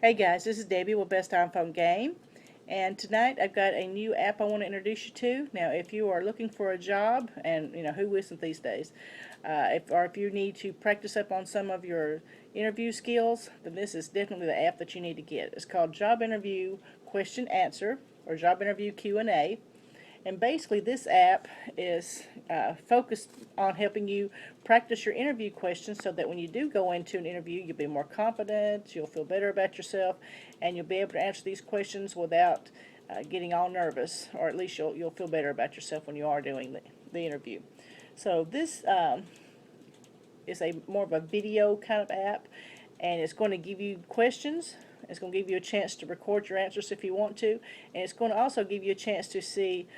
Hey guys, this is Debbie with Best iPhone Game, and tonight I've got a new app I want to introduce you to. Now, if you are looking for a job, and you know who isn't these days, if you need to practice up on some of your interview skills, then this is definitely the app that you need to get. It's called Job Interview Question Answer or Job Interview Q&A. And basically, this app is focused on helping you practice your interview questions so that when you do go into an interview, you'll be more confident, you'll feel better about yourself, and you'll be able to answer these questions without getting all nervous, or at least you'll feel better about yourself when you are doing the interview. So this is a more of a video kind of app, and it's going to give you questions. It's going to give you a chance to record your answers if you want to, and it's going to also give you a chance to see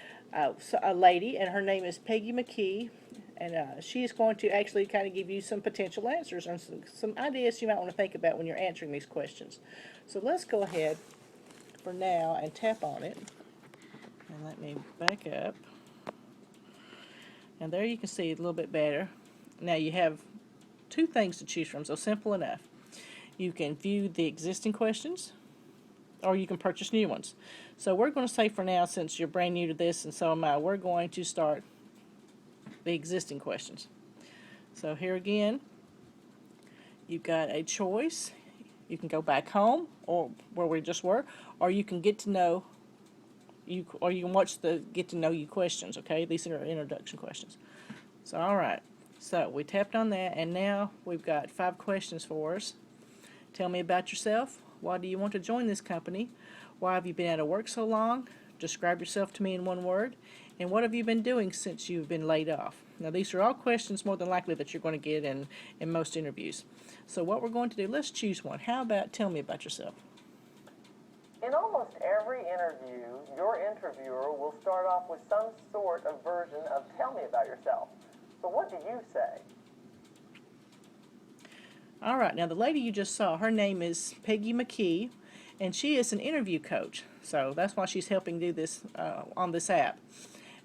a lady, and her name is Peggy McKee, and she is going to actually kind of give you some potential answers and some ideas you might want to think about when you're answering these questions. So let's go ahead for now and tap on it, and let me back up, and there you can see it a little bit better. Now you have two things to choose from, so simple enough. You can view the existing questions, or you can purchase new ones. So we're going to say for now, since you're brand new to this and so am I, we're going to start the existing questions. So here again, you've got a choice. You can go back home, or where we just were, or you can get to know you, or you can watch the get to know you questions. Okay, these are introduction questions. So all right, so we tapped on that, and now we've got 5 questions for us. Tell me about yourself. Why do you want to join this company? Why have you been out of work so long? Describe yourself to me in one word. And what have you been doing since you've been laid off? Now, these are all questions more than likely that you're going to get in most interviews. So what we're going to do, let's choose one. How about tell me about yourself? In almost every interview, your interviewer will start off with some sort of version of tell me about yourself. So what do you say? All right, now the lady you just saw, her name is Peggy McKee, and she is an interview coach. So that's why she's helping do this on this app.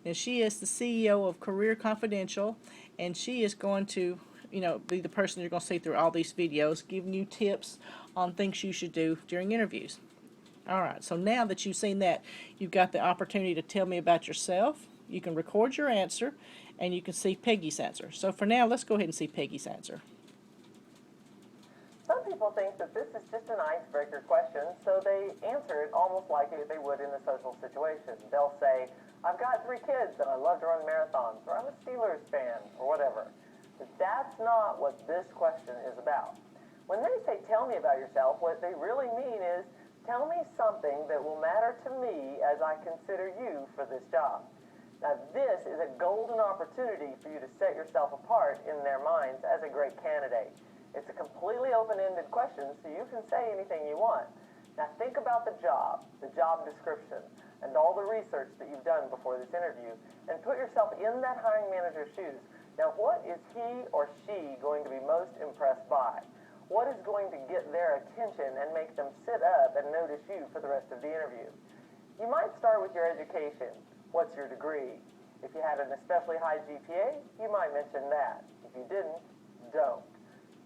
And she is the CEO of Career Confidential, and she is going to, be the person you're going to see through all these videos, giving you tips on things you should do during interviews. All right, so now that you've seen that, you've got the opportunity to tell me about yourself. You can record your answer, and you can see Peggy's answer. So for now, let's go ahead and see Peggy's answer. Some people think that this is just an icebreaker question, so they answer it almost like they would in a social situation. They'll say, I've got 3 kids and I love to run marathons, or I'm a Steelers fan, or whatever. But that's not what this question is about. When they say tell me about yourself, what they really mean is tell me something that will matter to me as I consider you for this job. Now this is a golden opportunity for you to set yourself apart in their minds as a great candidate. It's a completely open-ended question, so you can say anything you want. Now think about the job description, and all the research that you've done before this interview, and put yourself in that hiring manager's shoes. Now what is he or she going to be most impressed by? What is going to get their attention and make them sit up and notice you for the rest of the interview? You might start with your education. What's your degree? If you had an especially high GPA, you might mention that. If you didn't, don't.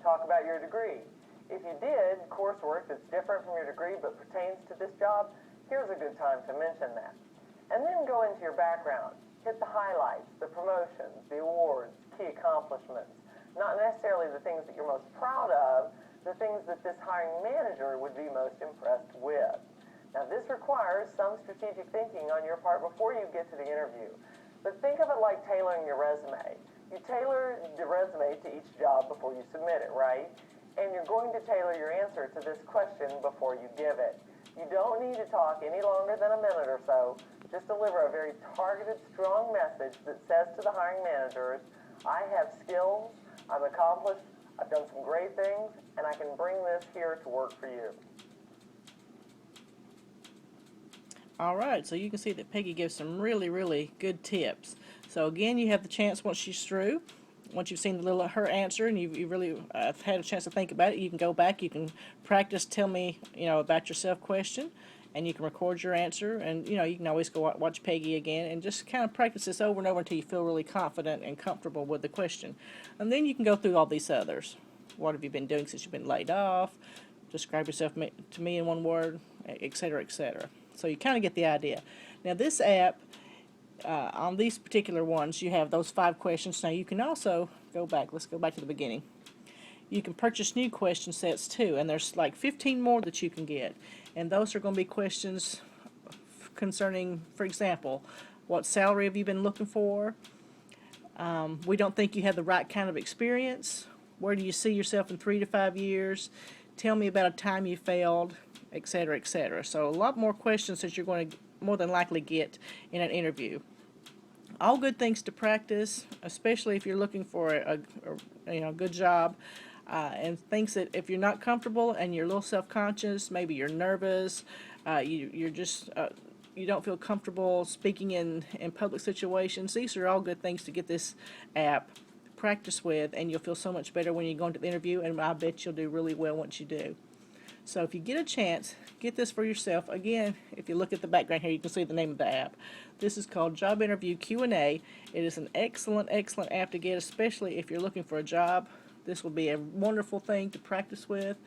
Talk about your degree. If you did coursework that's different from your degree but pertains to this job, here's a good time to mention that. And then go into your background. Hit the highlights, the promotions, the awards, key accomplishments. Not necessarily the things that you're most proud of, the things that this hiring manager would be most impressed with. Now this requires some strategic thinking on your part before you get to the interview. But think of it like tailoring your resume. You tailor the resume to each job before you submit it, right? And you're going to tailor your answer to this question before you give it. You don't need to talk any longer than a minute or so. Just deliver a very targeted, strong message that says to the hiring managers, I have skills, I'm accomplished, I've done some great things, and I can bring this here to work for you. All right, so you can see that Peggy gives some really, really good tips. So again, you have the chance once she's through, once you've seen her answer and you really had a chance to think about it, you can go back, you can practice tell me, about yourself question, and you can record your answer, and you can always go watch Peggy again and just kind of practice this over and over until you feel really confident and comfortable with the question. And then you can go through all these others. What have you been doing since you've been laid off? describe yourself to me in one word, etc., etc. So you kind of get the idea. Now this app, on these particular ones, you have those 5 questions. Now you can also go back. Let's go back to the beginning. You can purchase new question sets too, and there's like 15 more that you can get. And those are going to be questions concerning, for example, what salary have you been looking for? We don't think you have the right kind of experience. Where do you see yourself in 3 to 5 years? Tell me about a time you failed, etc., etc. So a lot more questions that you're going to more than likely get in an interview. All good things to practice, especially if you're looking for a good job. And things that if you're not comfortable and you're a little self-conscious, maybe you're nervous, you're just you don't feel comfortable speaking in public situations, these are all good things to get this app practice with, and you'll feel so much better when you go into the interview, and I bet you'll do really well once you do. So if you get a chance, get this for yourself. Again, if you look at the background here, you can see the name of the app. This is called Job Interview Q&A. It is an excellent, excellent app to get, especially if you're looking for a job. This will be a wonderful thing to practice with,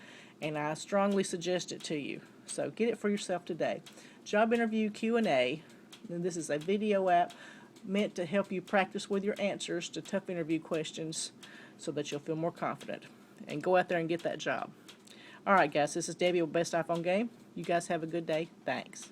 and I strongly suggest it to you. So get it for yourself today. Job Interview Q&A, and this is a video app meant to help you practice with your answers to tough interview questions so that you'll feel more confident. And go out there and get that job. Alright guys, this is Debbie with Best iPhone Game. You guys have a good day. Thanks.